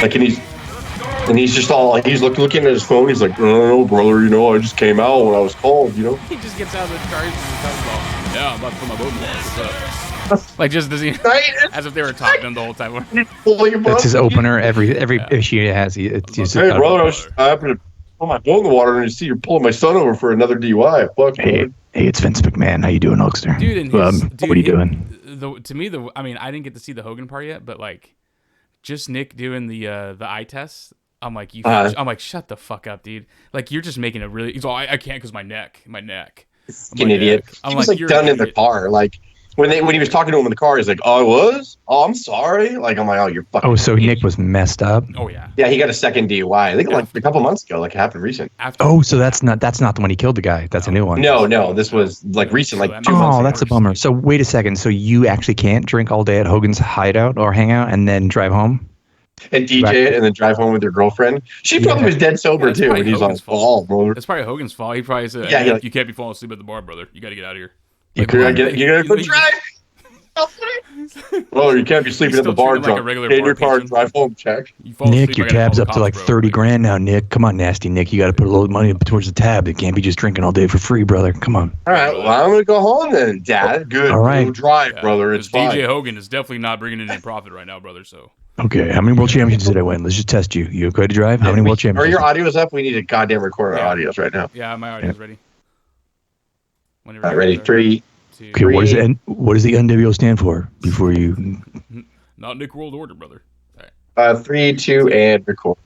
Like, and he's just all, he's looking at his phone. He's like, no, brother, I just came out when I was called, He just gets out of the car and talks about, yeah, I'm about to put my boat in the water. What's up? Like, just does he, as if they were talking to him the whole time. That's his opener. Every issue he has. Hey, brother, I happen to put my boat in the water and you see you're pulling my son over for another DUI. Fuck, hey, it's Vince McMahon. How you doing, Hulkster? Dude, what are you doing? To me, I mean, I didn't get to see the Hogan part yet, but like, just Nick doing the eye test. I'm like, I'm like, shut the fuck up, dude. Like, you're just making it really. He's all, I can't because my neck. Fucking idiot. He was like done in the car. Like when he was talking to him in the car, he's like, "Oh, I was. Oh, I'm sorry." Like I'm like, "Oh, you're fucking." Oh, so Nick was messed up. Oh yeah. Yeah, he got a second DUI. I think like a couple months ago. Like it happened recent. So that's not the one he killed the guy. That's a new one. No, this was like recent, like 2 months. Oh, that's a bummer. So wait a second. So you actually can't drink all day at Hogan's hideout or hang out and then drive home? And DJ it and then drive home with your girlford. She probably was dead sober too. And he's like, "Oh, brother." It's probably Hogan's fault. He probably said, "Yeah, you can't be falling asleep at the bar, brother. You got to get out of here. You gotta go drive." Well, you can't be sleeping at the bar drunk. Get in your car, drive home, check. Nick, your tab's up to like 30 grand now, Nick. Come on, nasty Nick. You got to put a little money towards the tab. It can't be just drinking all day for free, brother. Come on. All right, well, I'm going to go home then, Dad. Good. All right. Go drive, brother. It's fine. DJ Hogan is definitely not bringing in any profit right now, brother, so. Okay, how many world championships did I win? Let's just test you. You okay to drive? How many world championships? Are your audios up? We need to goddamn record our audios right now. Yeah, my audio's ready. All right, ready? 3, 2, okay, what does the NWO stand for? Before you... Not Nick World Order, brother. All right. 3, 2, and record.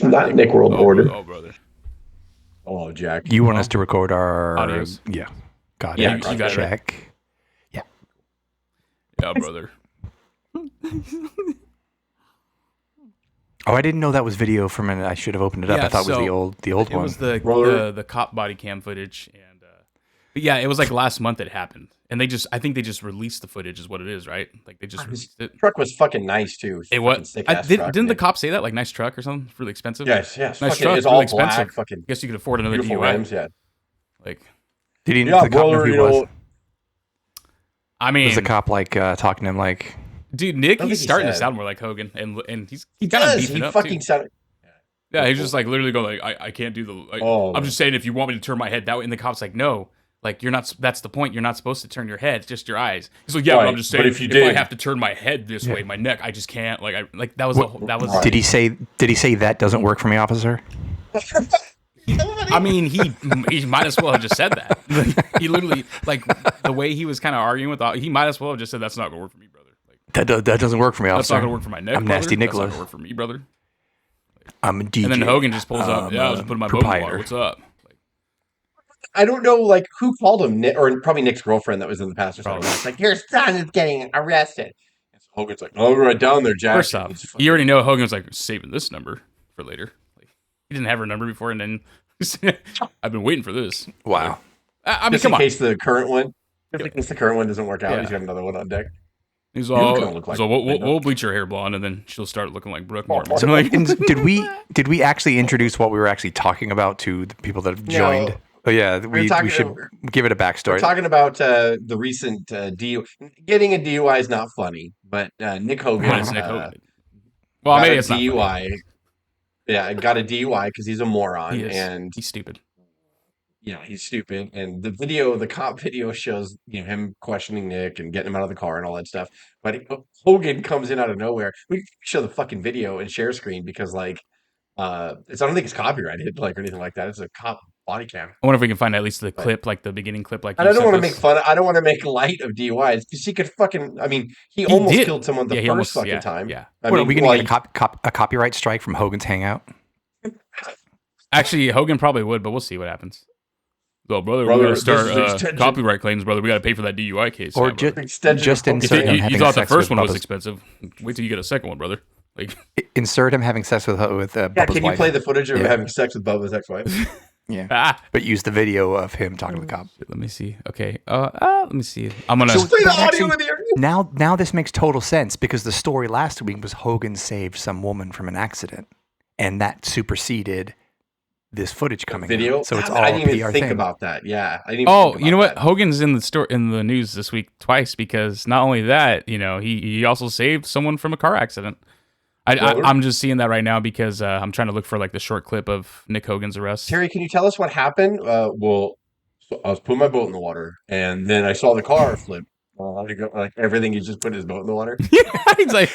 Not Nick World Order. Oh, brother. Oh, Jack. You want us to record our... Audios? Yeah. Got it. Yeah, you got check. It. Yeah. Yeah, brother. Oh, I didn't know that was video from I should have opened it up. I thought it was the old one. It was the cop body cam footage, and but yeah, it was like last month it happened, and I think they just released the footage, is what it is, right? Like they just released it. Truck was fucking nice too. It was. Didn't the cop say that? Like nice truck or something? Really expensive. Yes. Nice fucking, truck. It's really all expensive. black. Fucking. I guess you could afford another DUI. Rims, yeah. Like. Did he? Yeah, the cop know who he was? I mean, was the cop like talking to him like? Dude, Nick, he's starting to sound more like Hogan, and he's kind of beefing up fucking too. Yeah, he's just like literally going like, I can't do the. Like, I'm just saying, if you want me to turn my head that way, and the cop's like, no, like you're not. That's the point. You're not supposed to turn your head, just your eyes. He's like, yeah, but I'm just saying, if I have to turn my head this way, my neck, I just can't. Like, that was that was. Did he say that doesn't work for me, officer? I mean, he might as well have just said that. He literally, like, the way he was kind of arguing with, he might as well have just said, "That's not gonna work for me, brother." Like, that doesn't work for me, officer. That's not gonna work for my neck. I'm Nasty Nicholas. That's not gonna work for me, brother. I'm a DJ. And then Hogan just pulls up. Yeah, I was putting my boat in the water. What's up? Like, I don't know, like who called him, Nick, or probably Nick's girlfriend that was in the past or something. It's like, your son is getting arrested. And so Hogan's like, "Oh, right down there, Jack." First off, you already know Hogan was like saving this number for later. Like, he didn't have her number before, and then I've been waiting for this. Wow. Like, I mean, just come in on. case the current one, just in case the current one doesn't work out, he's got another one on deck. He's all, so we'll bleach her hair blonde, and then she'll start looking like Brooke Martin. So like, did we actually introduce what we were actually talking about to the people that have joined? No. Oh yeah, we should give it a backstory. We're talking about the recent DUI. Getting a DUI is not funny, but Nick Hogan. Nick Hogan. Well, maybe it's DUI. Yeah, got a DUI because he's a moron and he's stupid. Yeah, he's stupid. And the cop video shows him questioning Nick and getting him out of the car and all that stuff. But Hogan comes in out of nowhere. We show the fucking video and share screen because I don't think it's copyrighted or anything like that. It's a cop body cam. I wonder if we can find at least the clip, like the beginning clip. Like, and I don't want to make fun. I don't want to make light of DUIs because he could fucking. I mean, he almost killed someone the first fucking time. Yeah. I mean, are we going to get a copyright strike from Hogan's Hangout? Actually, Hogan probably would, but we'll see what happens. So, brother, we're going to start copyright claims, brother. We got to pay for that DUI case. Or just insert him you thought the first one was expensive. Wait till you get a second one, brother. Like, insert him having sex with Bubba's wife. Can you play the footage of him having sex with Bubba's ex-wife? Yeah, but use the video of him talking to the cop. Let me see. Okay, let me see. I'm gonna play the audio with you. Now this makes total sense because the story last week was Hogan saved some woman from an accident, and that superseded this footage coming video. So it's all I didn't even PR think thing. about that. Yeah, I didn't. Even think you know what? That. Hogan's in the news this week twice because not only that, he also saved someone from a car accident. I'm just seeing that right now because I'm trying to look for like the short clip of Nick Hogan's arrest. Terry, can you tell us what happened? So I was putting my boat in the water, and then I saw the car flip. Like everything, he just put his boat in the water. He's like,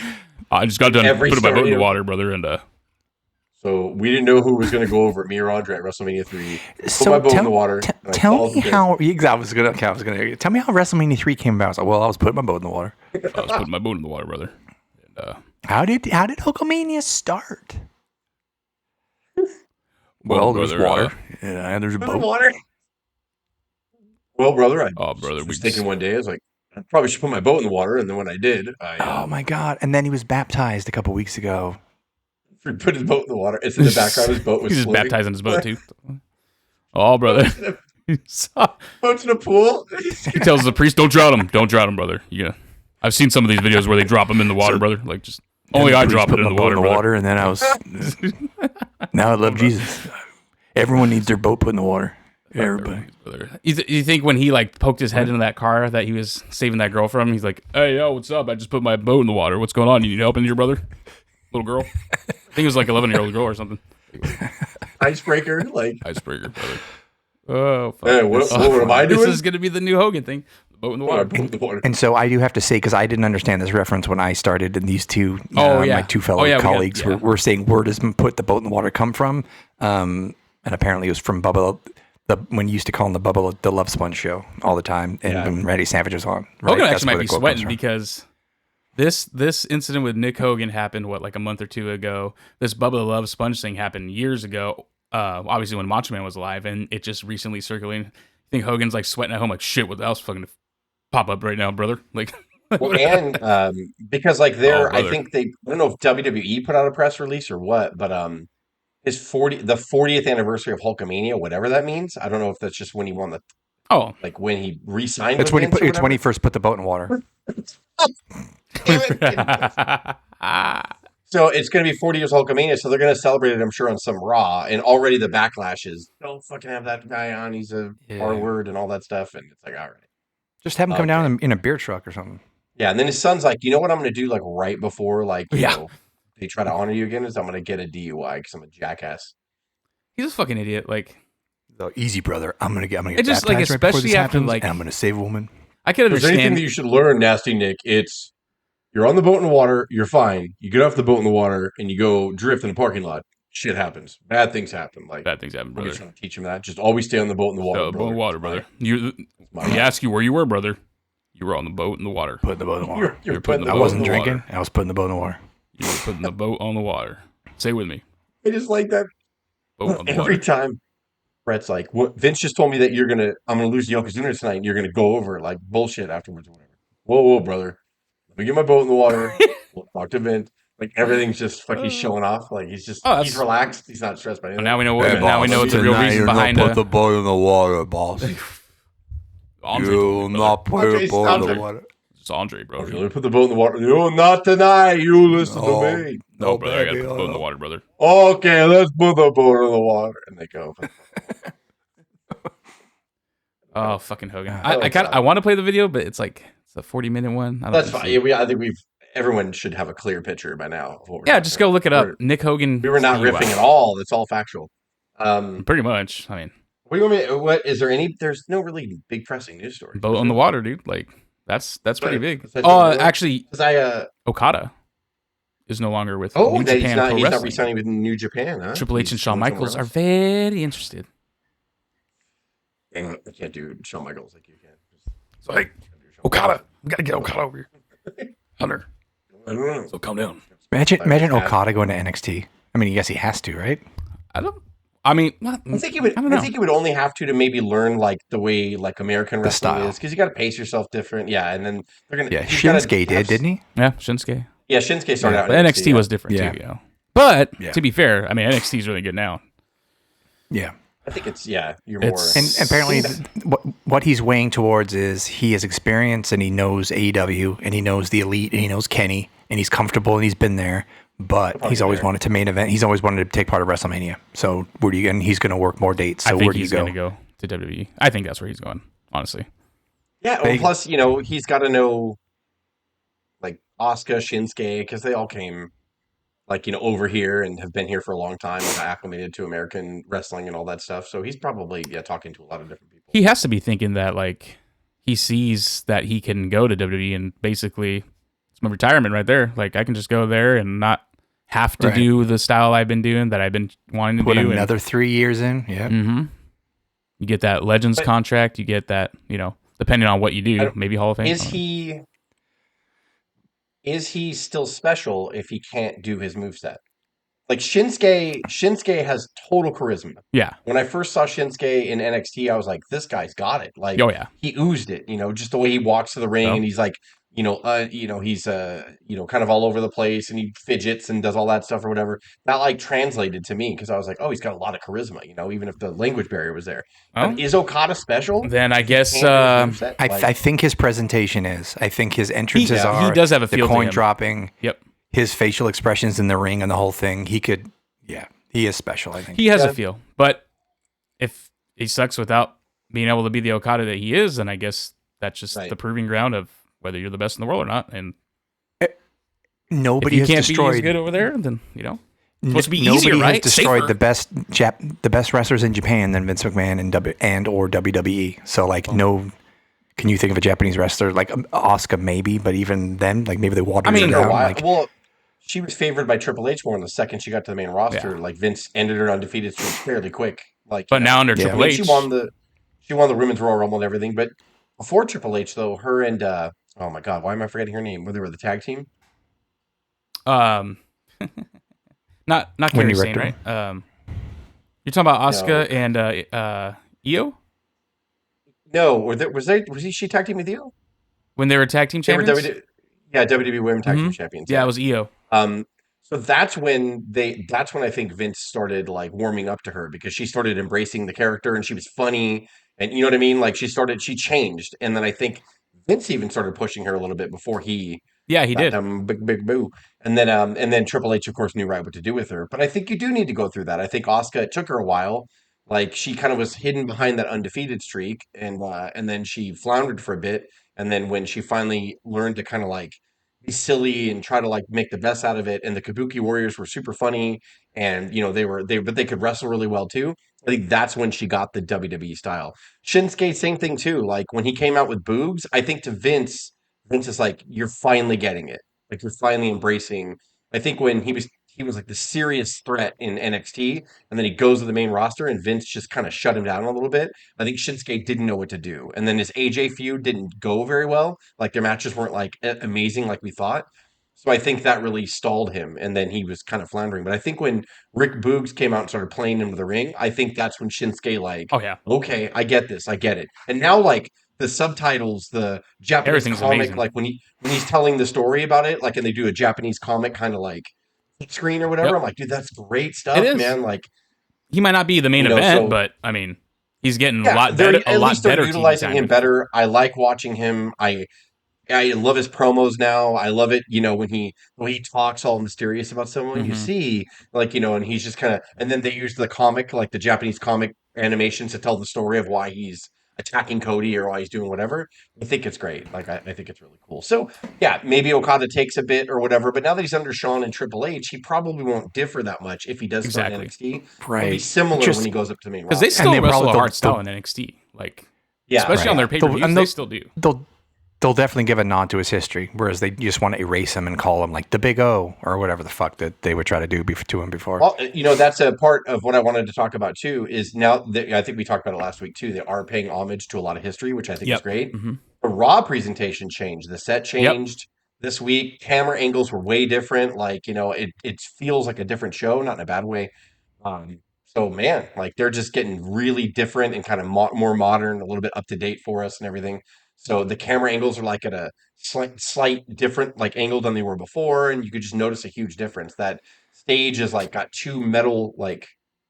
I just got done putting my boat in the water, brother, and So we didn't know who was going to go over it, me or Andre at WrestleMania 3. So put my boat in the water. Tell me how. I was gonna tell me how WrestleMania 3 came about. I was like, well, I was putting my boat in the water. I was putting my boat in the water, brother. And, how did Hulkamania start? Well, there's brother, water. And there's a boat. Water. Well, brother, I was thinking one day, I was like, I probably should put my boat in the water. And then when I did, oh my God. And then he was baptized a couple weeks ago. He put his boat in the water. It's in the background. His boat was He's just floating. baptizing his boat, too. Oh, brother. Boat's in a pool. He tells the priest, don't drown him. Don't drown him, brother. Yeah. I've seen some of these videos where they drop him in the water, brother. Like, just only I drop it in the water, and then I was... now I love Jesus. Everyone needs their boat put in the water. Everybody. You think when he like poked his head into that car that he was saving that girl from, he's like, hey, yo, what's up? I just put my boat in the water. What's going on? You need help in your brother? Little girl? I think it was like 11-year-old girl or something. Icebreaker, Icebreaker, brother. Oh, fuck. Hey, what am I doing? This is going to be the new Hogan thing. The boat in the water. And so I do have to say, because I didn't understand this reference when I started, and these two, my two fellow colleagues were saying, where does put the boat in the water come from? And apparently it was from Bubba, when you used to call him the Love Sponge show all the time, and when Randy Savage was on. Right? Hogan actually might be sweating because this incident with Nick Hogan happened, like a month or two ago. This Bubba the Love Sponge thing happened years ago, obviously when Macho Man was alive, and it just recently circulated. I think Hogan's like sweating at home like, shit, what else fucking pop up right now, brother? Like, well, and because like I think I don't know if WWE put out a press release or what, but the 40th anniversary of Hulkamania, whatever that means. I don't know if that's just when he won like when he re-signed. It's when he first put the boat in water. So it's going to be 40 years Hulkamania, so they're going to celebrate it, I'm sure, on some Raw. And already the backlash is, don't fucking have that guy on. He's a R-word and all that stuff. And it's like, all right. Just have him come down in a beer truck or something. Yeah, and then his son's like, you know what I'm going to do like right before you know, they try to honor you again is I'm going to get a DUI because I'm a jackass. He's a fucking idiot. Like, easy, brother. I'm going to get it just like, especially after happens, like, and I'm going to save a woman. I can understand. If there's anything that you should learn, Nasty Nick, it's you're on the boat in the water, you're fine. You get off the boat in the water and you go drift in the parking lot. Shit happens. Bad things happen. Like bad things happen, brother. I'm just trying to teach him that. Just always stay on the boat in the water. Boat in the water, brother. He asked you where you were, brother. You were on the boat in the water. Putting the boat in the water. You're putting the I boat wasn't in the drinking. water. I was putting the boat in the water. You were putting the boat on the water. Say with me. I just like that. Boat on the Every water. time Brett's like, "What? Vince just told me that I'm gonna lose the Yokozuna tonight, and you're gonna go over like bullshit afterwards or whatever." Whoa, brother. Let me get my boat in the water. We'll talk to Vince. Like everything's just fucking showing off. Like he's relaxed. He's not stressed by anything. Now we know what. Now we know what the real reason behind it. Put the boat in the water, boss. Andre, you will not put the boat in the water. It's Andre, bro. Let me put the boat in the water. You will not deny. You listen to me. No, brother. I got to put the boat in the water, brother. Okay, let's put the boat in the water, and they go. Oh, fucking Hogan! I want to play the video, but it's a 40-minute one. That's fine. Yeah, I think everyone should have a clear picture by now of what we're just go look it up. Nick Hogan. We were not riffing at all. It's all factual. Pretty much. I mean, what do you want me? What is there any? There's no really big pressing news story. Boat on the water, dude. Like that's pretty big. Oh, actually, Okada is no longer with New Japan Pro Wrestling. He's not re-signing with New Japan. Huh? Triple H and Shawn Michaels are very interested. I can't do Shawn Michaels like you can. So, hey, Okada, we gotta get Okada over here. Hunter, I don't know. So calm down. Imagine Okada going to NXT. I mean, yes, he has to, right? I think he would only have to maybe learn like the way like American wrestling is because you got to pace yourself different. Yeah, and then they're gonna. Yeah, Shinsuke didn't he? Yeah, Shinsuke. Yeah, Shinsuke started out. But NXT was different too, you know. But to be fair, I mean NXT is really good now. Yeah. I think you're more. And apparently, what he's weighing towards is he has experience and he knows AEW and he knows the Elite and he knows Kenny and he's comfortable and he's been there, but he's always wanted to main event. He's always wanted to take part of WrestleMania. So where do you? And he's going to work more dates. So where do you go? I think he's going to go to WWE. I think that's where he's going. Honestly. Yeah. Well, plus, he's got to know like Asuka, Shinsuke, because they all came. like, over here and have been here for a long time and acclimated to American wrestling and all that stuff. So he's probably talking to a lot of different people. He has to be thinking that like he sees that he can go to WWE and basically it's my retirement right there. Like I can just go there and not have to do the style I've been doing that I've been wanting to put do. Another 3 years in. Yeah. Mm-hmm. You get that Legends contract. You get that, depending on what you do, maybe Hall of Fame. Is he still special if he can't do his moveset? Like Shinsuke has total charisma. Yeah. When I first saw Shinsuke in NXT, I was like, this guy's got it. Like, he oozed it, just the way he walks to the ring and he's like, he's kind of all over the place and he fidgets and does all that stuff or whatever. That like translated to me because I was like, oh, he's got a lot of charisma, even if the language barrier was there. But is Okada special? Then I guess I think his presentation is. I think his entrances are. He does have a feel the coin to him. dropping. Yep. His facial expressions in the ring and the whole thing. He is special. I think he has a feel. But if he sucks without being able to be the Okada that he is, then I guess that's just the proving ground of whether you're the best in the world or not. And nobody if you has can't destroyed be as good over there, then it's supposed to be nobody easier, right? has destroyed Safer. the best wrestlers in Japan than Vince McMahon and or WWE. So can you think of a Japanese wrestler like Asuka maybe? But even then, like maybe they watered it down. She was favored by Triple H more in the second she got to the main roster. Like Vince ended her undefeated streak fairly quick. But now under Triple H, she won the Women's Royal Rumble and everything. But before Triple H, though, her and oh my God, why am I forgetting her name? Where they were the tag team? Not Kairi Sane, right? You're talking about Asuka and Io? No, was she tag team with Io? When they were tag team champions? WWE Women Tag Team Champions. Yeah, it was Io. So that's when I think Vince started like warming up to her because she started embracing the character and she was funny and you know what I mean? Like she changed. And then I think Vince even started pushing her a little bit before he did. Big boo. And then Triple H of course knew right what to do with her. But I think you do need to go through that. I think Asuka, it took her a while. Like she kind of was hidden behind that undefeated streak and then she floundered for a bit. And then when she finally learned to kind of like be silly and try to like make the best out of it. And the Kabuki Warriors were super funny, and but they could wrestle really well too. I think that's when she got the WWE style. Shinsuke, same thing too. Like when he came out with boobs, I think to Vince is like, you're finally getting it. Like you're finally embracing. I think when he was like the serious threat in NXT, and then he goes to the main roster, and Vince just kind of shut him down a little bit. I think Shinsuke didn't know what to do, and then his AJ feud didn't go very well. Like their matches weren't like amazing like we thought. So I think that really stalled him, and then he was kind of floundering. But I think when Rick Boogs came out and started playing into the ring, I think that's when Shinsuke like, okay, I get this, I get it. And now like the subtitles, the Japanese comic, amazing. like when he's telling the story about it, like and they do a Japanese comic kind of like screen or whatever. I'm like, dude, that's great stuff, man. Like he might not be the main event, but I mean, he's getting a lot better. At least they're utilizing him better. I like watching him. I love his promos now. I love it, when he talks all mysterious about someone. You see, like, and he's just kind of, and then they use the comic, like the Japanese comic animations to tell the story of why he's attacking Cody or why he's doing whatever. I think it's great. Like, I think it's really cool. So, yeah, maybe Okada takes a bit or whatever, but now that he's under Shawn and Triple H, he probably won't differ that much if he does start in NXT. Right. It'll be similar when he goes up to the main roster. Because they still wrestle a hard style in NXT. Like, especially on their pay-per-views, they still do. They'll definitely give a nod to his history, whereas they just want to erase him and call him like the Big O or whatever the fuck that they would try to do to him before. Well, that's a part of what I wanted to talk about too. Is now that I think we talked about it last week too. They are paying homage to a lot of history, which I think is great. The Raw presentation changed. The set changed this week. Camera angles were way different. Like it feels like a different show, not in a bad way. So man, like they're just getting really different and kind of more modern, a little bit up to date for us and everything. So the camera angles are like at a slight different like angle than they were before, and you could just notice a huge difference. That stage is like got two metal like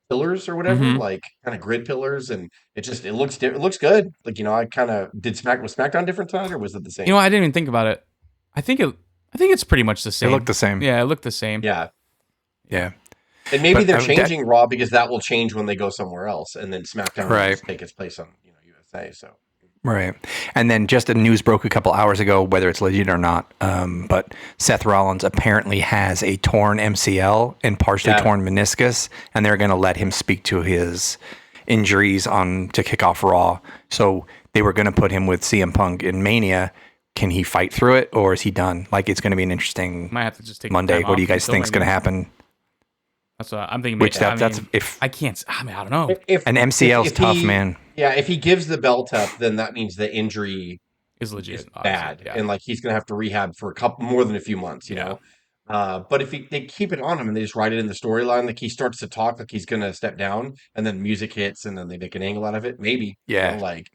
pillars or whatever, like kind of grid pillars, and it looks it looks good. Like I kind of was SmackDown different tonight, or was it the same? I didn't even think about it. I think it's pretty much the same. It looked the same. Yeah, it looked the same. Yeah. And maybe they're changing Raw because that will change when they go somewhere else, and then SmackDown will just take its place on USA. So Right. And then just a news broke a couple hours ago, whether it's legit or not, but Seth Rollins apparently has a torn MCL and partially torn meniscus, and they're going to let him speak to his injuries to kick off Raw. So they were going to put him with CM Punk in Mania. Can he fight through it, or is he done? Like, it's going to be an interesting Might have to just take Monday. What do you guys think is going to happen? That's what I'm thinking. I don't know. An MCL is tough, man. Yeah, if he gives the belt up, then that means the injury is legit, is bad, and like he's gonna have to rehab for more than a few months, you know. But if they keep it on him and they just write it in the storyline, like he starts to talk like he's gonna step down, and then music hits, and then they make an angle out of it, maybe, you know, like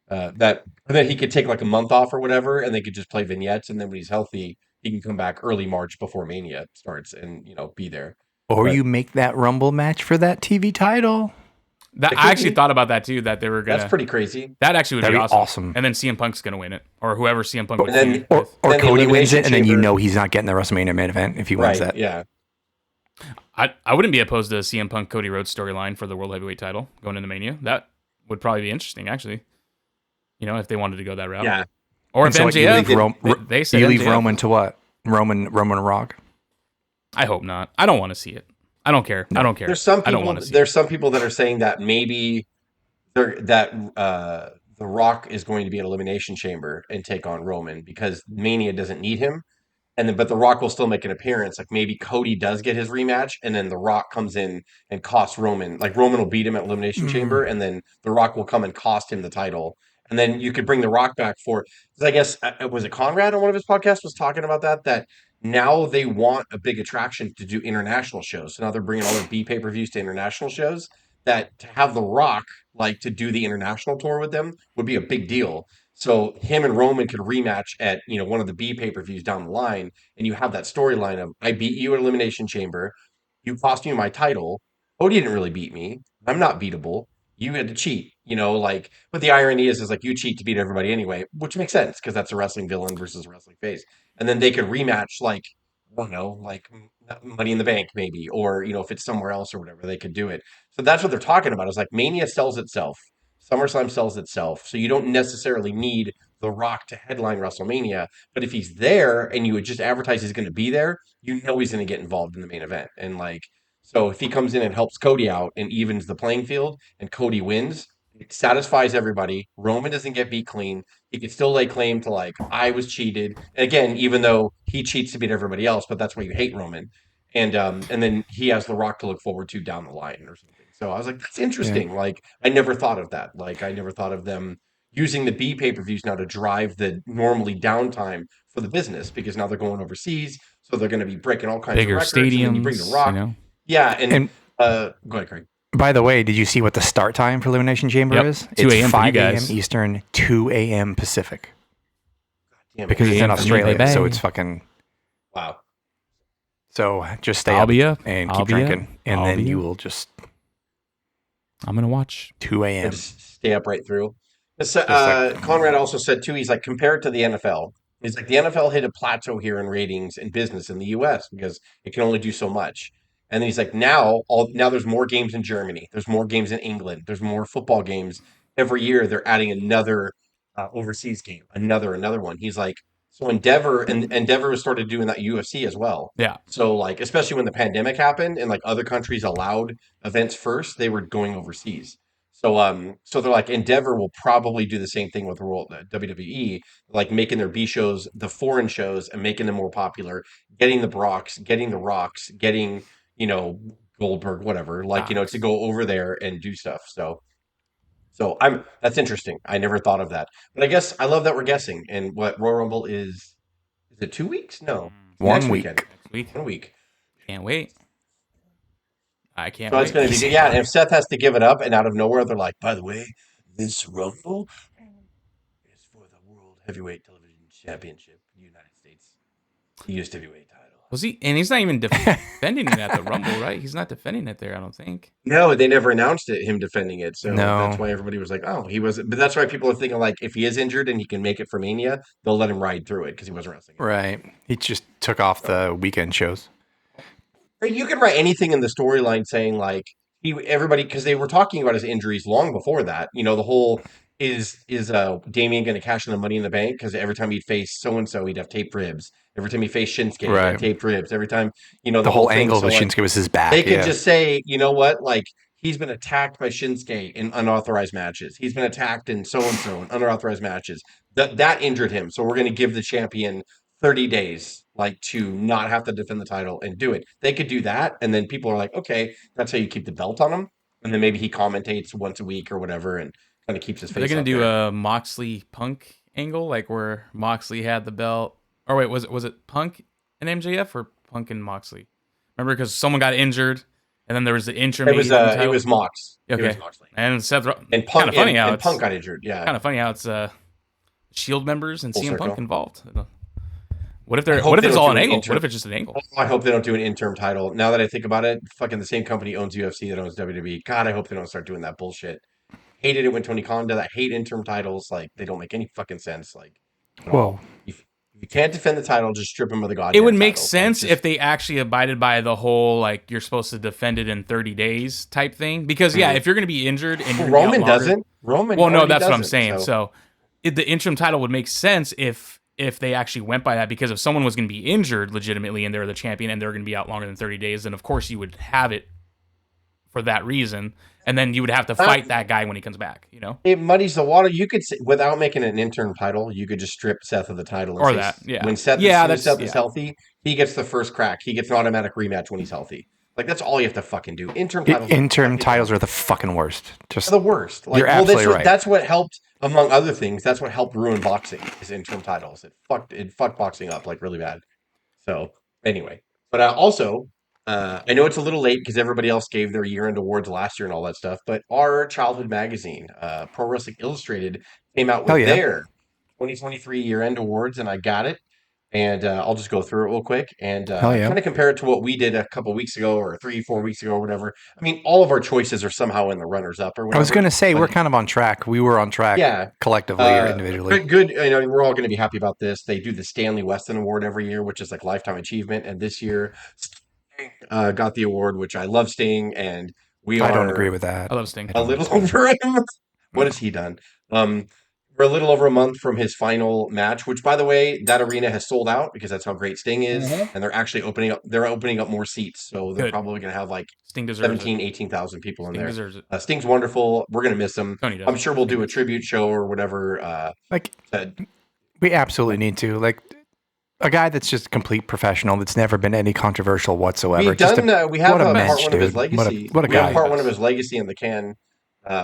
that, and then he could take like a month off or whatever, and they could just play vignettes, and then when he's healthy, he can come back early March before Mania starts, and be there. Or you make that Rumble match for that TV title. I actually thought about that too. That they were gonna. That's pretty crazy. That actually would be awesome. And then CM Punk's gonna win it, or whoever CM Punk. Or Cody wins it, and then he's not getting the WrestleMania main event if he wins that. Yeah. I wouldn't be opposed to CM Punk Cody Rhodes storyline for the World Heavyweight title going into Mania. That would probably be interesting, actually. If they wanted to go that route. Yeah. Or if MJF, they said you leave Roman to what? Roman Rock. I hope not. I don't want to see it. I don't care. No. I don't care. There's some people that are saying that maybe The Rock is going to be at Elimination Chamber and take on Roman because Mania doesn't need him. But The Rock will still make an appearance. Like maybe Cody does get his rematch, and then The Rock comes in and costs Roman. Like Roman will beat him at Elimination Chamber, and then The Rock will come and cost him the title. And then you could bring The Rock back because I guess was it Conrad on one of his podcasts was talking about that now they want a big attraction to do international shows. So now they're bringing all their B pay-per-views to international shows. That to have The Rock like to do the international tour with them would be a big deal. So him and Roman could rematch at one of the B pay-per-views down the line, and you have that storyline of I beat you at Elimination Chamber, you cost me my title. Cody didn't really beat me. I'm not beatable. You had to cheat, but the irony is like you cheat to beat everybody anyway, which makes sense because that's a wrestling villain versus a wrestling face. And then they could rematch I don't know, like Money in the Bank maybe, or if it's somewhere else or whatever, they could do it. So that's what they're talking about. Is like Mania sells itself, SummerSlam sells itself, so you don't necessarily need The Rock to headline WrestleMania. But if he's there and you would just advertise he's going to be there, he's going to get involved in the main event. And so if he comes in and helps Cody out and evens the playing field, and Cody wins, it satisfies everybody. Roman doesn't get beat clean. He can still lay claim to I was cheated. And again, even though he cheats to beat everybody else, but that's why you hate Roman. And then he has The Rock to look forward to down the line or something. So I was like, that's interesting. Yeah. I never thought of that. I never thought of them using the B pay-per-views now to drive the normally downtime for the business because now they're going overseas. So they're going to be breaking all kinds bigger of records. Stadiums, and you bring The Rock. Yeah. And go ahead, Craig. By the way, did you see what the start time for Elimination Chamber is? 2 a.m. It's 5 a.m. Eastern, 2 a.m. Pacific. Because it's in Australia, so it's fucking... Wow. So just stay up and keep drinking, and then you will just... I'm going to watch. 2 a.m. Just stay up right through. Conrad also said, too, he's like, compared to the NFL, he's like, the NFL hit a plateau here in ratings and business in the U.S. because it can only do so much. And then he's like, now there's more games in Germany. There's more games in England. There's more football games. Every year they're adding another overseas game, another one. He's like, so Endeavor started doing that UFC as well. Yeah. So especially when the pandemic happened and other countries allowed events first, they were going overseas. So they're like, Endeavor will probably do the same thing with WWE, making their B shows the foreign shows and making them more popular, getting the Brocks, getting the Rocks, getting Goldberg, whatever, to go over there and do stuff. So that's interesting. I never thought of that. But I guess I love that we're guessing. And what Royal Rumble is it 2 weeks? No. 1 week. Next week. 1 week. Can't wait. I can't wait. So it's going to be, yeah. And if Seth has to give it up and out of nowhere, they're like, by the way, this Rumble is for the World Heavyweight Television Championship, United States. The used heavyweight title. Was he? And he's not even defending it at the Rumble, right? He's not defending it there, I don't think. No, they never announced him defending it. So that's why everybody was like, oh, he was. But that's why people are thinking if he is injured and he can make it for Mania, they'll let him ride through it because he wasn't wrestling. Right. He just took off the weekend shows. You can write anything in the storyline saying everybody, because they were talking about his injuries long before that. The whole is Damien going to cash in the Money in the Bank? Because every time he'd face so and so, he'd have taped ribs. Every time he faced Shinsuke, he had taped ribs. Every time, the whole thing. Angle of Shinsuke was his back. They could just say, you know what, like he's been attacked by Shinsuke in unauthorized matches. He's been attacked in so and so in unauthorized matches. That injured him. So we're going to give the champion 30 days, like to not have to defend the title and do it. They could do that, and then people are like, okay, that's how you keep the belt on him. And then maybe he commentates once a week or whatever, and kind of keeps his face. They're going to do a Moxley Punk angle, like where Moxley had the belt. Or wait, was it Punk and MJF or Punk and Moxley? Remember, because someone got injured, and then there was the interim. It was Mox. Okay, it was Moxley. And Seth. And Punk. Kind of funny how Punk got injured. Yeah, kind of funny how it's Shield members and CM Punk involved. What if it's all an angle? What if it's just an angle? I hope they don't do an interim title. Now that I think about it, fucking the same company owns UFC that owns WWE. God, I hope they don't start doing that bullshit. Hated it when Tony Khan did that. Hate interim titles. Like, they don't make any fucking sense. Like, whoa. If you can't defend the title, just strip him of the goddamn. It would make title. sense if they actually abided by the whole like you're supposed to defend it in 30 days type thing. Because if you're going to be injured and Roman doesn't. Roman. Well, no, that's what I'm saying. So the interim title would make sense if they actually went by that, because if someone was going to be injured legitimately and they're the champion and they're going to be out longer than 30 days, then of course you would have it for that reason. And then you would have to fight that guy when he comes back, you know? It muddies the water. You could, without making an interim title, you could just strip Seth of the title. Or that, yeah. When Seth is healthy, he gets the first crack. He gets an automatic rematch when he's healthy. Like, that's all you have to fucking do. Interim titles are the fucking worst. Just the worst. Like, you're absolutely right. That's what helped, among other things, that's what helped ruin boxing, is interim titles. It fucked boxing up, like, really bad. So, anyway. But also... I know it's a little late because everybody else gave their year-end awards last year and all that stuff, but our childhood magazine, Pro Wrestling Illustrated, came out with their 2023 year-end awards, and I got it. And I'll just go through it real quick and kind of compare it to what we did a couple weeks ago or 3-4 weeks ago or whatever. I mean, all of our choices are somehow in the runners-up or whatever. I was going to say, we're kind of on track. We were on track collectively or individually. Good. You know, we're all going to be happy about this. They do the Stanley Weston Award every year, which is like Lifetime Achievement. And this year... got the award, which I love Sting, and I don't agree with that. I love Sting. A little over him. What has he done? We're a little over a month from his final match, which, by the way, that arena has sold out because that's how great Sting is, and they're actually opening up more seats, so they're probably going to have like 18,000 people in there. Deserves it. Sting's wonderful. We're going to miss him. I'm sure we'll do a tribute show or whatever. We absolutely need to. Like, a guy that's just a complete professional, that's never been any controversial whatsoever. We have part one of his legacy. What a guy. We have part one of his legacy in the can.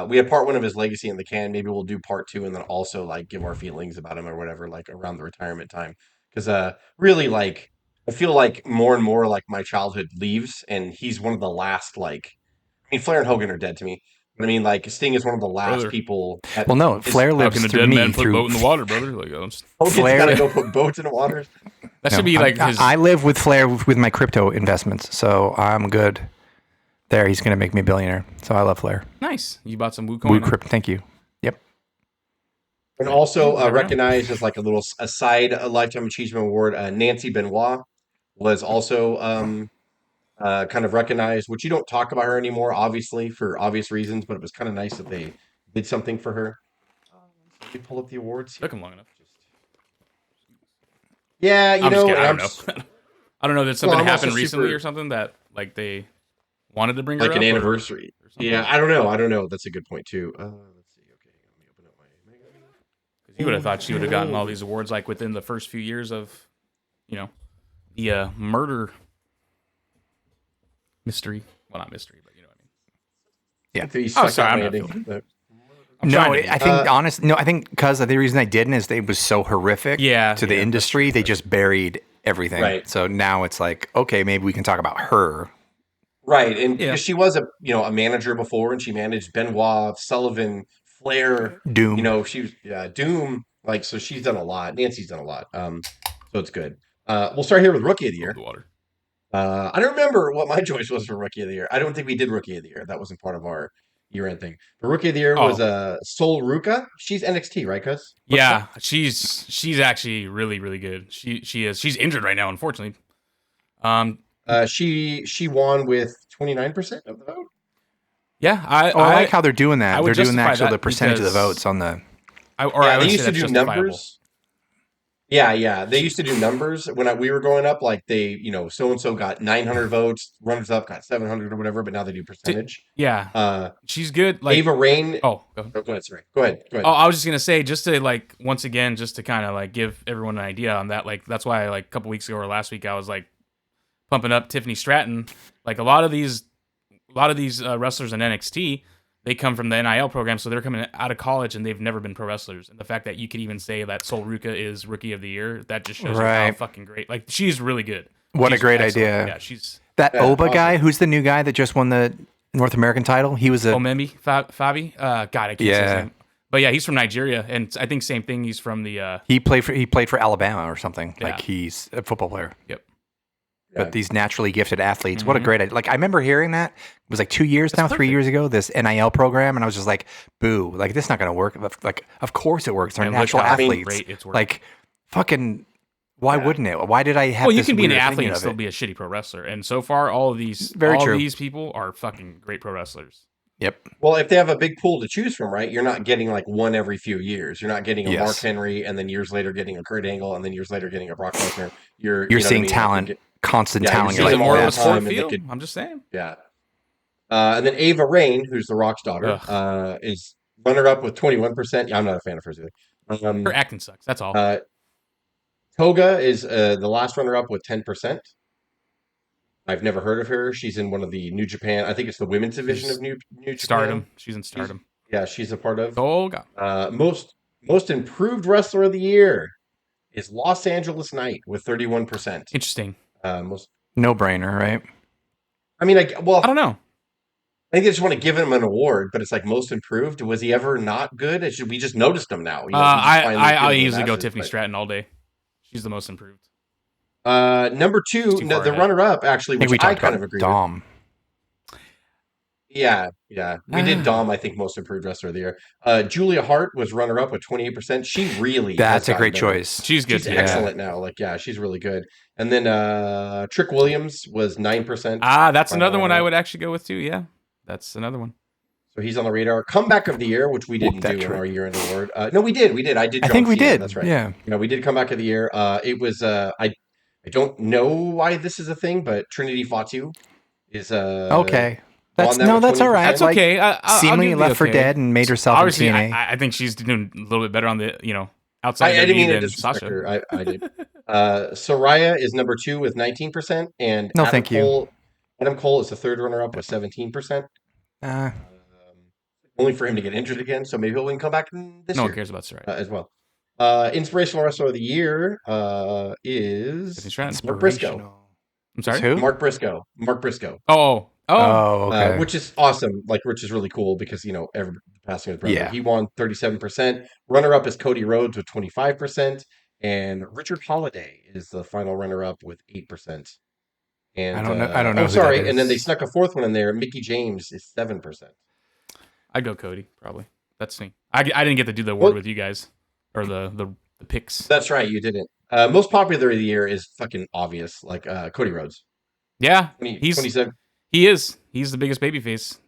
We have part one of his legacy in the can. Maybe we'll do part two and then also like give our feelings about him or whatever, like around the retirement time. Because really, like, I feel like more and more like my childhood leaves, and he's one of the last. Like, I mean, Flair and Hogan are dead to me. But I mean, like, Sting is one of the last people. Flair lives through dead me. Man put a boat in the water, brother. Like, Hogan's got to go put boats in the water. That should be like his... I live with Flair with my crypto investments, so I'm good. There, he's going to make me a billionaire. So I love Flair. Nice. You bought some WooCoin. Crypto. Thank you. Yep. And also recognized as like a side Lifetime Achievement Award, Nancy Benoit was also kind of recognized, which you don't talk about her anymore, obviously, for obvious reasons, but it was kind of nice that they did something for her. Let me pull up the awards. Took them long enough. Yeah, I don't know. I don't know. Did something happen recently or something that like they wanted to bring her like an anniversary? Yeah, I don't know. That's a good point too. Let's see. Okay, let me open up my. Because you would have thought she would have gotten all these awards like within the first few years of, the murder mystery. Well, not mystery, but you know what I mean. Yeah. Sorry, I'm not feeling. I think because the reason I didn't is it was so horrific to the industry. They just buried everything. Right. So now it's like, okay, maybe we can talk about her. Right. And she was a manager before, and she managed Benoit, Sullivan, Flair, Doom. She was Doom. Like, so she's done a lot. Nancy's done a lot. So it's good. We'll start here with Rookie of the Year. The water. I don't remember what my choice was for Rookie of the Year. I don't think we did Rookie of the Year. That wasn't part of our year-end thing. The Rookie of the Year was Sol Ruca. She's NXT, right, cuz? Yeah, she's actually really, really good. She is. She's injured right now, unfortunately. She won with 29% of the vote. Yeah, I like how they're doing that. They're doing the percentage of the votes on the. They used to do numbers. Yeah. They used to do numbers when we were growing up. Like they, so and so got 900 votes, runners up got 700 or whatever. But now they do percentage. She's good. Like Ava Rain. Go ahead. Go ahead. Sorry. Go ahead. Oh, I was just gonna say, just to once again, just to kind of give everyone an idea on that. That's why a couple weeks ago or last week I was pumping up Tiffany Stratton. A lot of these wrestlers in NXT. They come from the NIL program, so they're coming out of college and they've never been pro wrestlers. And the fact that you could even say that Sol Ruca is Rookie of the Year, that just shows you how fucking great. She's really good. What a great idea. Yeah, she's... That Oba guy, who's the new guy that just won the North American title? He was a... O.W.P, Fabi? God, I can't say his name. But yeah, he's from Nigeria, and I think same thing, he's from the... He played for Alabama or something. Yeah. He's a football player. Yep. But these naturally gifted athletes, what a great idea. I remember hearing that. It was 2 years now, 3 years ago, this NIL program, and I was just boo. This is not going to work. Of course it works. They're natural athletes. Fucking, why wouldn't it? Why did I have Well, you can be an athlete and still be a shitty pro wrestler. And so far, all these people are fucking great pro wrestlers. Yep. Well, if they have a big pool to choose from, right, you're not getting one every few years. You're not getting a Mark Henry and then years later getting a Kurt Angle and then years later getting a Brock Lesnar. You're seeing talent. Constant talent. You're more of a sport field. I'm just saying. Yeah. And then Ava Rain, who's The Rock's daughter, is runner-up with 21%. Yeah, I'm not a fan of hers either. Her acting sucks. That's all. Toga is the last runner-up with 10%. I've never heard of her. She's in one of the New Japan. I think it's the women's division of New Japan. Stardom. She's in Stardom. She's a part of. Toga. Most improved wrestler of the year is Los Angeles Knight with 31%. Interesting. No brainer, right? I mean, I don't know. I think they just want to give him an award, but it's most improved. Was he ever not good? We just noticed him now. I usually go Tiffany Stratton all day. She's the most improved. Number two, the runner-up actually, which I kind of agree Dom. with. Yeah. We did Dom, I think, most improved wrestler of the year. Julia Hart was runner-up with 28%. She really That's a great choice. She's good. She's excellent now. she's really good. And then Trick Williams was 9%. That's another one I would actually go with too. Yeah, that's another one. So he's on the radar. Comeback of the year, which we didn't do in our year-end award. No, we did. I did. I think we did. That's right. Yeah. We did comeback of the year. It was I don't know why this is a thing, but Trinity Fatu is okay. That's all right. That's okay. Seemingly left for dead and made herself obviously in TNA. I think she's doing a little bit better on the outside. I didn't mean to disrespect Sasha. Her. I did. Soraya is number 2 with 19%, and thank you. Adam Cole is the third runner-up with 17%. Only for him to get injured again, so maybe he'll come back this year. No one cares about Soraya as well. Inspirational Wrestler of the Year is Mark Briscoe. I'm sorry? Who? Mark Briscoe. Oh, okay. Which is awesome. Which is really cool because, every passing his brother. Yeah. He won 37%. Runner-up is Cody Rhodes with 25%. And Richard Holiday is the final runner-up with 8%. And I don't know. Sorry. And then they snuck a fourth one in there. Mickey James is 7%. I'd go Cody, probably. That's me. I didn't get to do the award with you guys. Or the picks. That's right, you didn't. Most popular of the year is fucking obvious, Cody Rhodes. Yeah, 27. He is. He's the biggest babyface.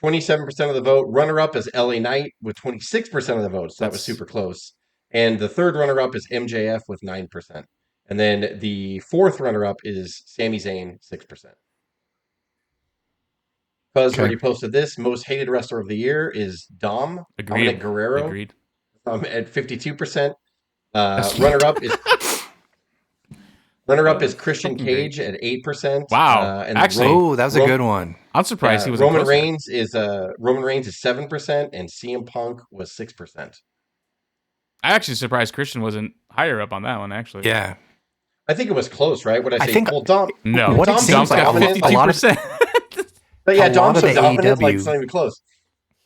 27% of the vote. Runner-up is LA Knight with 26% of the votes. So that was super close. And the third runner-up is MJF with 9%. And then the fourth runner-up is Sami Zayn, 6%. Buzz already posted this. Most hated wrestler of the year is Dom. Dominic Guerrero. Agreed. At 52%. Runner-up is Christian Cage at 8%. Wow. And actually, that was a good one. I'm surprised he was Roman Reigns is 7%, and CM Punk was 6%. I actually surprised Christian wasn't higher up on that one, actually. Yeah. I think it was close, right? What I say? Dom. No. What Dom's Dom's got 52%. But yeah, Dom's so dominant, it's not even close.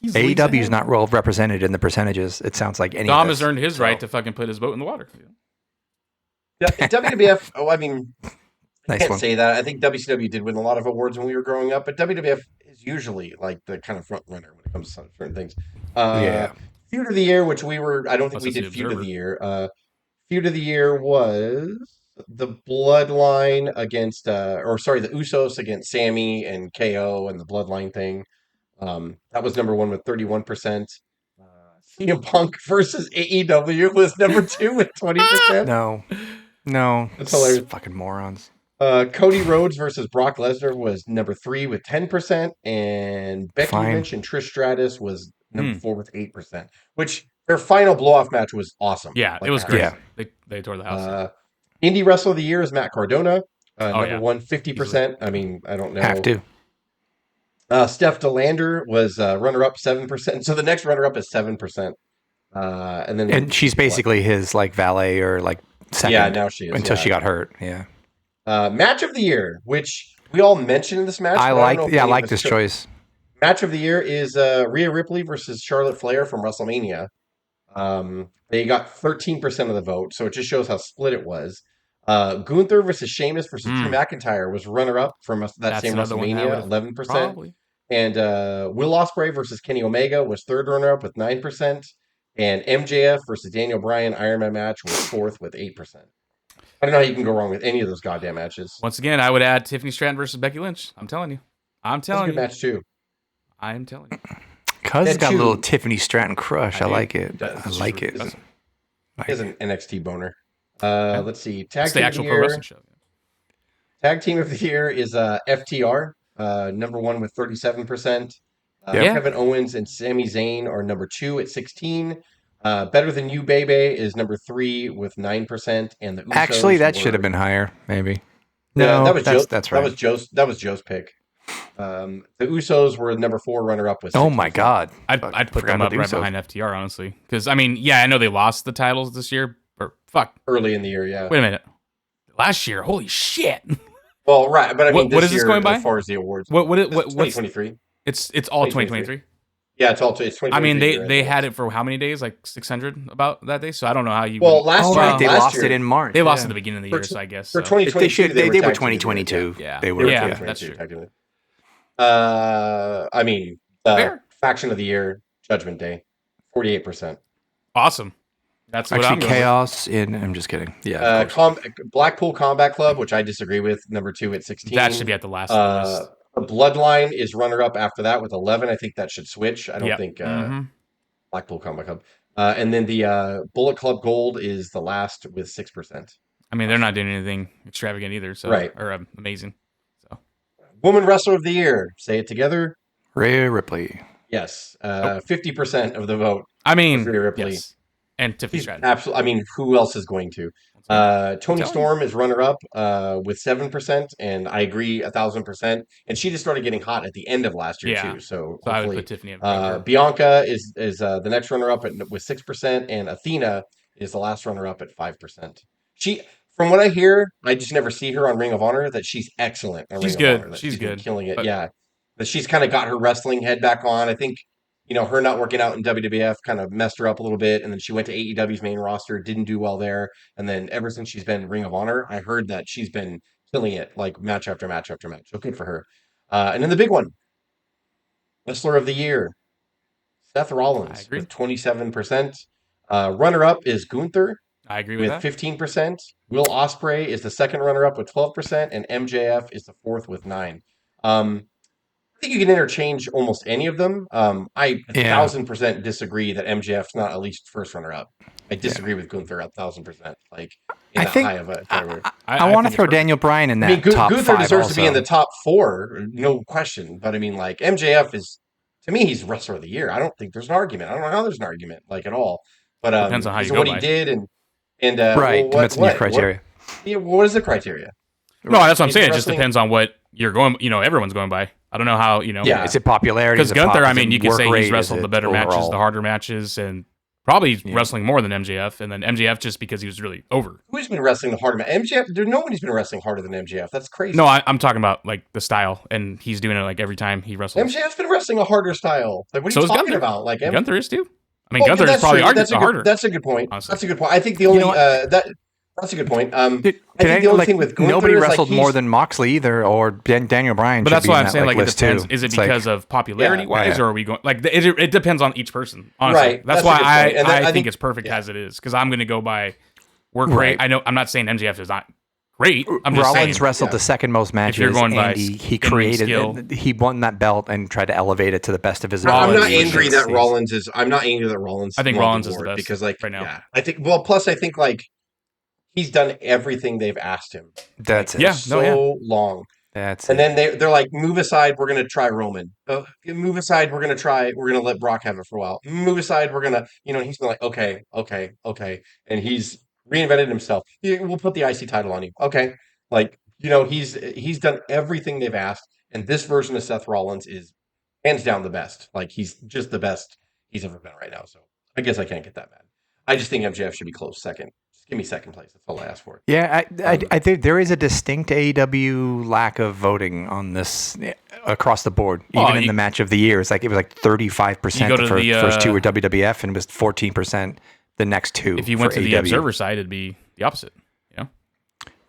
AEW is not well represented in the percentages. It sounds like Dom has earned his right to fucking put his boat in the water. WWF, I can't one. say that. I think WCW did win a lot of awards when we were growing up, but WWF is usually the kind of front runner when it comes to certain things. Feud of the Year, which I don't think we did Feud of the Year. Feud of the Year was the Bloodline against, the Usos against Sammy and KO and the Bloodline thing. That was number 1 with 31%. CM Punk versus AEW was number 2 with 20%. No, that's hilarious. Fucking morons. Cody Rhodes versus Brock Lesnar was number 3 with 10%, and Becky Lynch and Trish Stratus was number 4 with 8%. Which their final blow-off match was awesome. Yeah, it was great. Yeah. They tore the house. Indie Wrestler of the Year is Matt Cardona. Number 1, 50%. I mean, I don't know. Have to. Steph DeLander was runner-up, 7%. So the next runner-up is 7%. And she's basically his like valet or like second. Yeah, now she is. Until she got hurt. Yeah. Match of the year, which we all mentioned in this match. I like this choice. Match of the year is Rhea Ripley versus Charlotte Flair from WrestleMania. They got 13% of the vote, so it just shows how split it was. Gunther versus Sheamus versus Drew McIntyre was runner-up from that same WrestleMania, 11%. Probably. And Will Ospreay versus Kenny Omega was third runner-up with 9%. And MJF versus Daniel Bryan Iron Man match was 4th with 8%. I don't know how you can go wrong with any of those goddamn matches. Once again, I would add Tiffany Stratton versus Becky Lynch. I'm telling you. That's a good match too. I am telling you. Cuz got a little Tiffany Stratton crush. I like it. I like it. He has an NXT boner. Let's see. Tag team actual pro wrestling show. Tag team of the year is FTR, number 1 with 37%. Kevin Owens and Sami Zayn are number 2 at 16. Better Than You, Baby is number 3 with 9%, and the Usos actually that should have been higher, maybe. No, that was Joe's. That's right. That was Joe's pick. The Usos were number 4 runner-up with 6%. Oh my god, I'd put them up right behind FTR, honestly, because I mean, I know they lost the titles this year, or early in the year, yeah. Wait a minute, last year, holy shit. Well, right, but I mean, what is this going by as far as the awards? What 2023? It's all 2023. Yeah, it's 2023. I mean, they had it for how many days? Like 600 about that day. So I don't know how you. Well, last year they lost it in March. They lost at the beginning of the year, so I guess for 2022 they were 2022. Yeah, they were. Yeah, that's true. I mean, faction of the year, Judgment Day, 48%. Awesome. That's what actually chaos in. I'm just kidding. Yeah. Blackpool Combat Club, which I disagree with, number 2 at 16. That should be at the last of the list. The Bloodline is runner-up after that with 11. I think that should switch. I don't think Blackpool Combat Club. And then the Bullet Club Gold is the last with 6%. I mean, they're not doing anything extravagant either, so or amazing. So, Woman Wrestler of the Year. Say it together. Rhea Ripley. Yes. 50% of the vote. I mean, Rhea Ripley. Yes. And Tiffany Stratton. Absolutely. I mean, who else is going to? Toni Storm is runner-up with 7%, and I agree 1,000%. And she just started getting hot at the end of last year too. So I would put Tiffany. Bianca is the next runner-up with 6%, and Athena is the last runner-up at 5%. She, from what I hear, I just never see her on Ring of Honor. That she's excellent. She's good. She's good, killing it. But she's kind of got her wrestling head back on. I think. Her not working out in WWF kind of messed her up a little bit, and then she went to AEW's main roster, didn't do well there, and then ever since she's been Ring of Honor, I heard that she's been killing it, like match after match after match. So good for her. And then the big one, Wrestler of the Year, Seth Rollins with 27%. Runner-up is Gunther. I agree with that. 15%. Will Ospreay is the second runner-up with 12%, and MJF is the fourth with 9%. I think you can interchange almost any of them. I 1,000% disagree that MJF's not at least first runner-up. I disagree with Gunther 1,000%. Like, I think I want to throw Daniel Bryan in that top Gunther 5 deserves also. to be in the top 4, no question. But I mean, like, MJF is, to me, he's Wrestler of the Year. I don't think there's an argument. I don't know how there's an argument, like, at all. But depends on how you go what by. He did and right, depends on your criteria. What is the criteria? No, that's what I'm saying. It just depends on what you're going. everyone's going by. I don't know how. Is it popularity? Because Gunther, I mean, you could say he's wrestled the better matches, the harder matches, and probably wrestling more than MJF. And then MJF just because he was really over. Who's been wrestling the harder match? MJF. Nobody's been wrestling harder than MJF. That's crazy. No, I'm talking about like the style, and he's doing it like every time he wrestles. MJF's been wrestling a harder style. Like, what are you talking about? Like Gunther is too. I mean, Gunther is probably arguably harder. That's a good point. Honestly. That's a good point. I think the only that's a good point. I think the only thing with Gunther nobody is wrestled more than Moxley either, or Daniel Bryan. But that's why I'm saying, like, it depends. Too. Is it because of popularity wise, or are we going like it depends on each person? Honestly, right. That's why I think it's perfect as it is, because I'm going to go by work rate. I know I'm not saying MJF is not great. I'm just Rollins saying, wrestled the second most matches. If you're going by he won that belt and tried to elevate it to the best of his ability. I'm not angry that Rollins is. I'm not angry that Rollins. I think Rollins is the best because, like, right now. Yeah, I think. Well, plus I think like he's done everything they've asked him. That's like, so long. That's and then they're like, move aside, we're gonna try Roman. Move aside, we're gonna let Brock have it for a while. Move aside, we're gonna, he's been like, okay, and he's reinvented himself. We'll put the IC title on you, okay? Like, he's done everything they've asked, and this version of Seth Rollins is hands down the best. Like, he's just the best he's ever been right now. So I guess I can't get that mad. I just think MJF should be close second. Just give me second place. That's all I ask for. Yeah, I think there is a distinct AEW lack of voting on this across the board. Even in the match of the year, it was like 35% the first two were WWF, and it was 14% the next two. If you went to the Observer side, it'd be the opposite.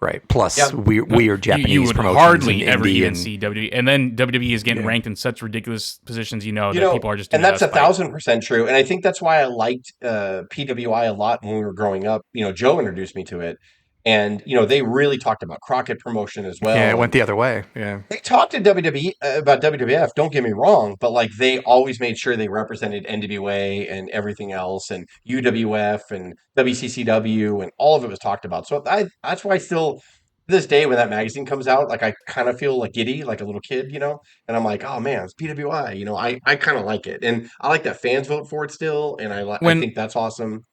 Right. Plus, we are Japanese you would promotions hardly ever even see WWE. And then WWE is getting ranked in such ridiculous positions, that people are just doing. And that's 1,000% true. And I think that's why I liked PWI a lot when we were growing up. Joe introduced me to it. And, they really talked about Crockett promotion as well. Yeah, it went the other way. Yeah. They talked to WWE about WWF, don't get me wrong, but like they always made sure they represented NWA and everything else and UWF and WCCW and all of it was talked about. So that's why still to this day when that magazine comes out, like I kind of feel like giddy, like a little kid, and I'm like, oh man, it's PWI, I kind of like it. And I like that fans vote for it still. And I think that's awesome.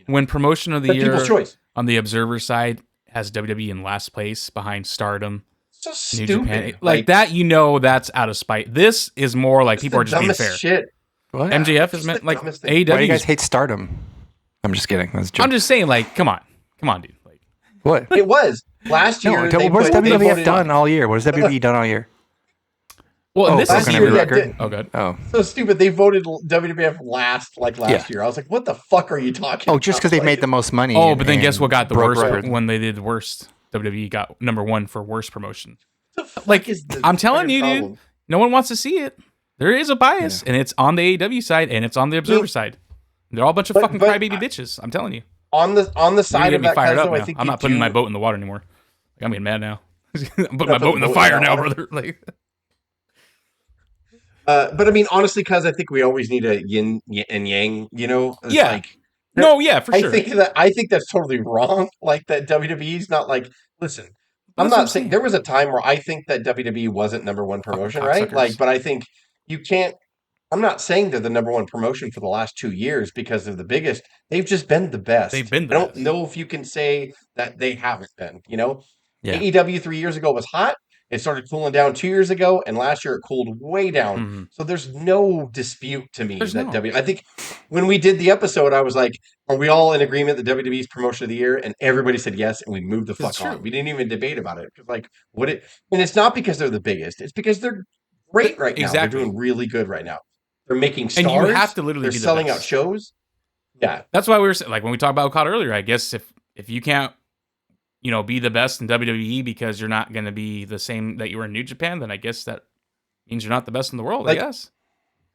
When promotion of the year people's choice. On the Observer side has WWE in last place behind Stardom. So New stupid. Japan. Like that, that's out of spite. This is more like people are just being fair. Shit. What? MJF is meant like AEW. Why do you guys hate Stardom? I'm just kidding. I'm just saying, like, come on, dude. Like, what? It was last year. What's WWF done all year? What has WWE done all year? Well, this is your record. Good. Oh, so stupid. They voted WWF last year. I was like, "What the fuck are you talking?" Oh, just because they made the most money. Oh, but then guess what got the worst when they did the worst? WWE got number 1 for worst promotion. Like, I'm telling you, dude, no one wants to see it. There is a bias, and it's on the AEW side, and it's on the Observer side. They're all a bunch of fucking crybaby bitches. I'm telling you. On the side of that, fired up though, now. I think I'm not putting my boat in the water anymore. Like, I'm getting mad now. I'm putting my boat in the fire now, brother. Like. But I mean, honestly, because I think we always need a yin and yang. It's like, for sure. I think that's totally wrong. Like that WWE's not like. Listen, I'm not saying there was a time where I think that WWE wasn't number 1 promotion, right? Like, but I think you can't. I'm not saying they're the number 1 promotion for the last 2 years because they're the biggest. They've just been the best. They've been. I don't know if you can say that they haven't been. Yeah. AEW 3 years ago was hot. It started cooling down 2 years ago, and last year it cooled way down. Mm-hmm. So there's no dispute to me I think when we did the episode, I was like, are we all in agreement that WWE's promotion of the year? And everybody said yes, and we moved the fuck on. We didn't even debate about it. Like, and it's not because they're the biggest. It's because they're great right now. They're doing really good right now. They're making stars. And you have to literally they're selling out shows. Yeah. That's why we were like, when we talked about Okada earlier, I guess if you can't be the best in WWE because you're not going to be the same that you were in New Japan, then I guess that means you're not the best in the world, I guess.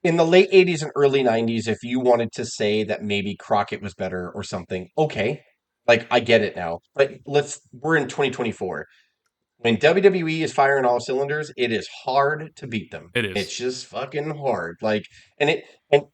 In the late 80s and early 90s, if you wanted to say that maybe Crockett was better or something, okay. Like, I get it now. But we're in 2024. When WWE is firing all cylinders, it is hard to beat them. It is. It's just fucking hard. Like, and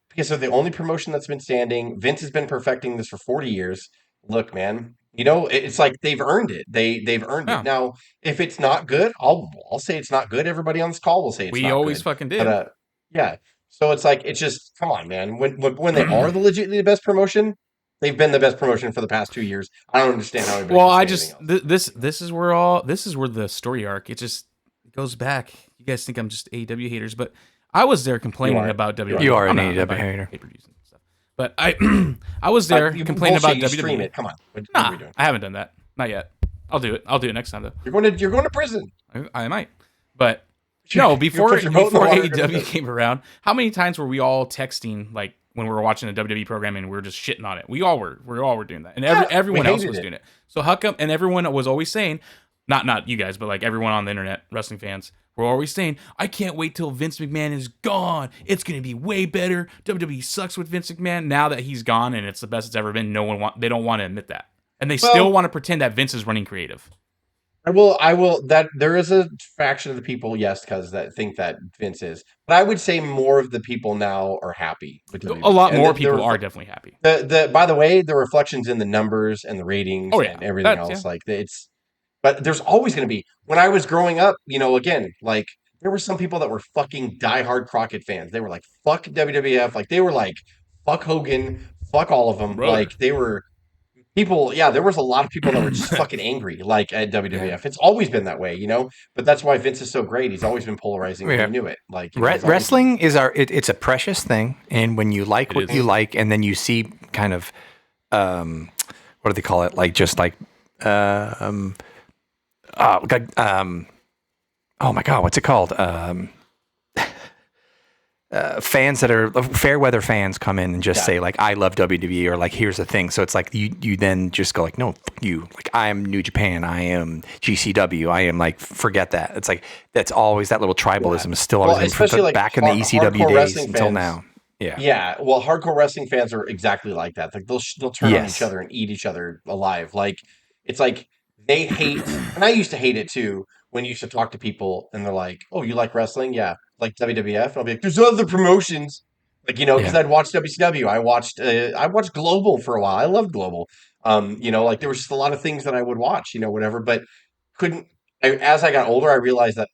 because they're the only promotion that's been standing. Vince has been perfecting this for 40 years. Look, man, it's like they've earned it. They've earned it. Now, if it's not good, I'll say it's not good. Everybody on this call will say it's not good. We always fucking did. But, yeah. So it's like, it's just, come on, man. When they are the best promotion, they've been the best promotion for the past 2 years. I don't understand how everybody. Well, this is where the story arc. It just goes back. You guys think I'm just AEW haters, but I was there complaining about WWE. You are an AEW hater. But I was there complaining about WWE. Stream it. Come on. What nah, are we doing? I haven't done that. Not yet. I'll do it. I'll do it next time though. You're going to prison. I might. But no, before AEW came around, how many times were we all texting like when we were watching the WWE program and we were just shitting on it? We all were doing that, and everyone else was doing it. So how come? And everyone was always saying, not you guys, but like everyone on the internet, wrestling fans. We're always saying, I can't wait till Vince McMahon is gone. It's going to be way better. WWE sucks with Vince McMahon. Now that he's gone and it's the best it's ever been, they don't want to admit that. And they still want to pretend that Vince is running creative. I will. That there is a faction of the people, yes, because that think that Vince is. But I would say more of the people now are happy with A WWE, lot and more people are definitely happy. the by the way, the reflections in the numbers and the ratings Oh yeah, and everything that's else, like it's. But there's always going to be. When I was growing up, again, like there were some people that were fucking diehard Crockett fans. They were like, fuck WWF. Like they were like, fuck Hogan, fuck all of them. brother. Like they were people. Yeah, there was a lot of people that were just fucking angry, like at WWF. Yeah. It's always been that way, But that's why Vince is so great. He's always been polarizing, and Yeah. we knew it. Like he's always Wrestling is it's a precious thing, and when you like what you like, and then you see kind of what do they call it? Like just like oh my god, what's it called? Fans that are fair weather fans come in and just say like, I love WWE, or like, here's the thing. So it's like you then just go like, no, fuck you. Like, I am New Japan. I am GCW. I am like, forget that. It's like, that's always that little tribalism is still always especially like back in the ECW days until now. Yeah. Yeah. Well, hardcore wrestling fans are exactly like that. Like they'll turn on each other and eat each other alive. Like it's like they hate, and I used to hate it too when you used to talk to people and they're like, "Oh, you like wrestling? Yeah, like WWF." And I'll be like, "There's other promotions." Like because I'd watched WCW. I watched Global for a while. I loved Global. Like there was just a lot of things that I would watch. Whatever, but couldn't. As I got older, I realized that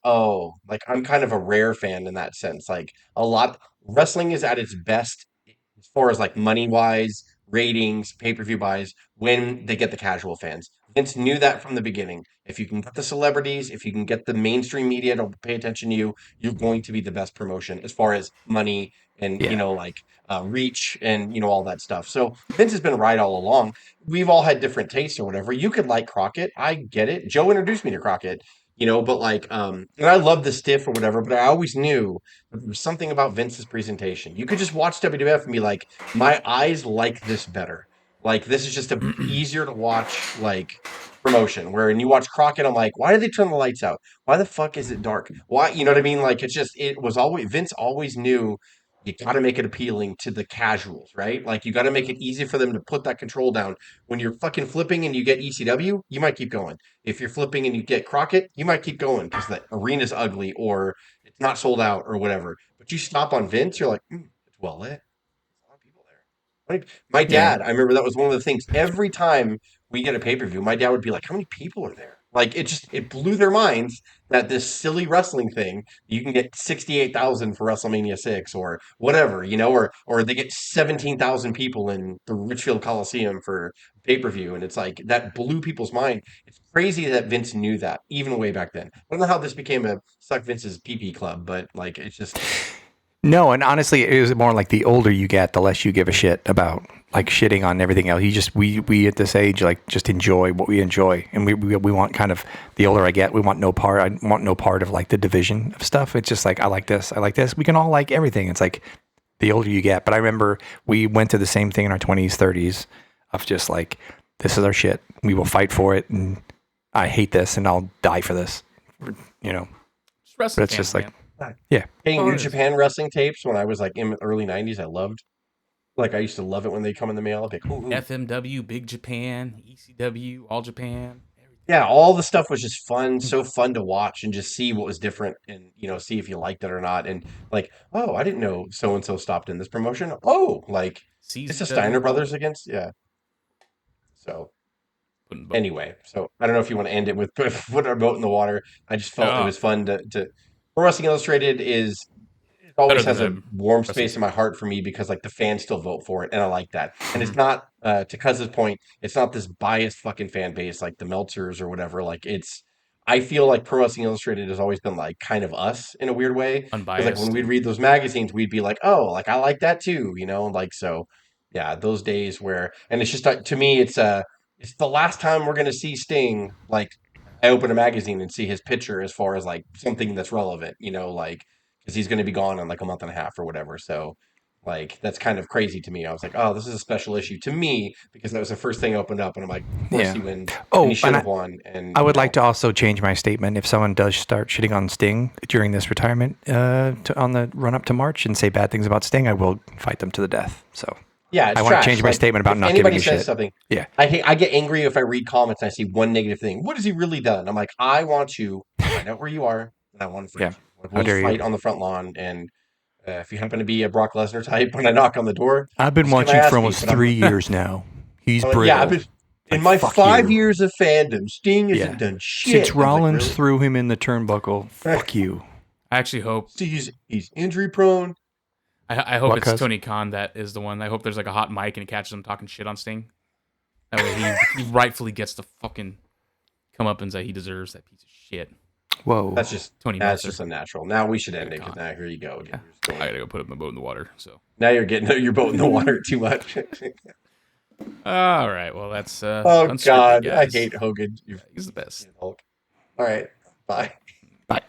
like I'm kind of a rare fan in that sense. Like a lot wrestling is at its best as far as like money wise, ratings, pay per view buys when they get the casual fans. Vince knew that from the beginning. If you can get the celebrities, if you can get the mainstream media to pay attention to you, you're going to be the best promotion as far as money and like reach and all that stuff. So Vince has been right all along. We've all had different tastes or whatever. You could like Crockett, I get it. Joe introduced me to Crockett, but like and I love the stiff or whatever, but I always knew there was something about Vince's presentation. You could just watch WWF and be like, my eyes like this better. Like this is just a easier to watch like promotion. Where when you watch Crockett, I'm like, why did they turn the lights out? Why the fuck is it dark? Why you know what I mean? Like it was always Vince always knew you got to make it appealing to the casuals, right? Like you got to make it easy for them to put that control down. When you're fucking flipping and you get ECW, you might keep going. If you're flipping and you get Crockett, you might keep going because the arena's ugly or it's not sold out or whatever. But you stop on Vince, you're like, it's well lit. There's a lot of people there. Like my dad, I remember that was one of the things. Every time we get a pay per view, my dad would be like, "How many people are there?" Like it blew their minds that this silly wrestling thing you can get 68,000 for WrestleMania 6 or whatever, or they get 17,000 people in the Richfield Coliseum for pay per view, and it's like that blew people's mind. It's crazy that Vince knew that even way back then. I don't know how this became a Suck Vince's PP club, but like it's just. No, and honestly, it was more like the older you get, the less you give a shit about like shitting on everything else. You just we at this age like just enjoy what we enjoy, and we want kind of the older I get, we want no part. I want no part of like the division of stuff. It's just like I like this, I like this. We can all like everything. It's like the older you get. But I remember we went to the same thing in our 20s, 30s of just like this is our shit. We will fight for it, and I hate this, and I'll die for this. But it's just like. Yeah. Getting New Japan wrestling tapes when I was like in the early 90s, I loved. Like I used to love it when they come in the mail. I'd be like, ooh. FMW, Big Japan, ECW, All Japan. Yeah, all the stuff was just fun, so fun to watch and just see what was different and see if you liked it or not. And like, oh, I didn't know so and so stopped in this promotion. Oh, like it's the Steiner brothers against So anyway, so I don't know if you want to end it with put our boat in the water. I just felt it was fun to Pro Wrestling Illustrated it always has a warm space in my heart for me because like the fans still vote for it and I like that. And it's not to Cuz's point, it's not this biased fucking fan base like the Meltzers or whatever. Like I feel like Pro Wrestling Illustrated has always been like kind of us in a weird way. Unbiased. Like when we'd read those magazines, we'd be like, oh, like I like that too, like so. Yeah, those days where and it's just to me it's the last time we're gonna see Sting. Like I open a magazine and see his picture as far as like something that's relevant, like because he's going to be gone in like a month and a half or whatever. So like that's kind of crazy to me. I was like, oh, this is a special issue to me because that was the first thing opened up, and I'm like, of course he wins. And he should have won. And I would like to also change my statement if someone does start shitting on Sting during this retirement on the run up to March and say bad things about Sting, I will fight them to the death. So Yeah, it's I want to change my statement about not giving a shit. Anybody says something, yeah, I get angry if I read comments and I see one negative thing. What has he really done? I'm like, I want to find out where you are, and I want to fight you. How We'll dare fight you? on the front lawn, and if you happen to be a Brock Lesnar type, when I knock on the door, I've been watching for almost 3 years now. He's brittle. Yeah, I've been in my 5 years of fandom. Sting hasn't done shit since Rollins threw him in the turnbuckle. Fuck you. I actually hope he's injury prone. I hope it's Tony Khan that is the one. I hope there's like a hot mic and he catches him talking shit on Sting. That way he rightfully gets the fucking comeuppance that he deserves. That piece of shit. Whoa, that's just unnatural. Now we should end it because now here you go again. I gotta go put my boat in the water. So now you're getting your boat in the water too much. All right, well that's oh god, guys. I hate Hogan. He's the best. All right, bye. Bye.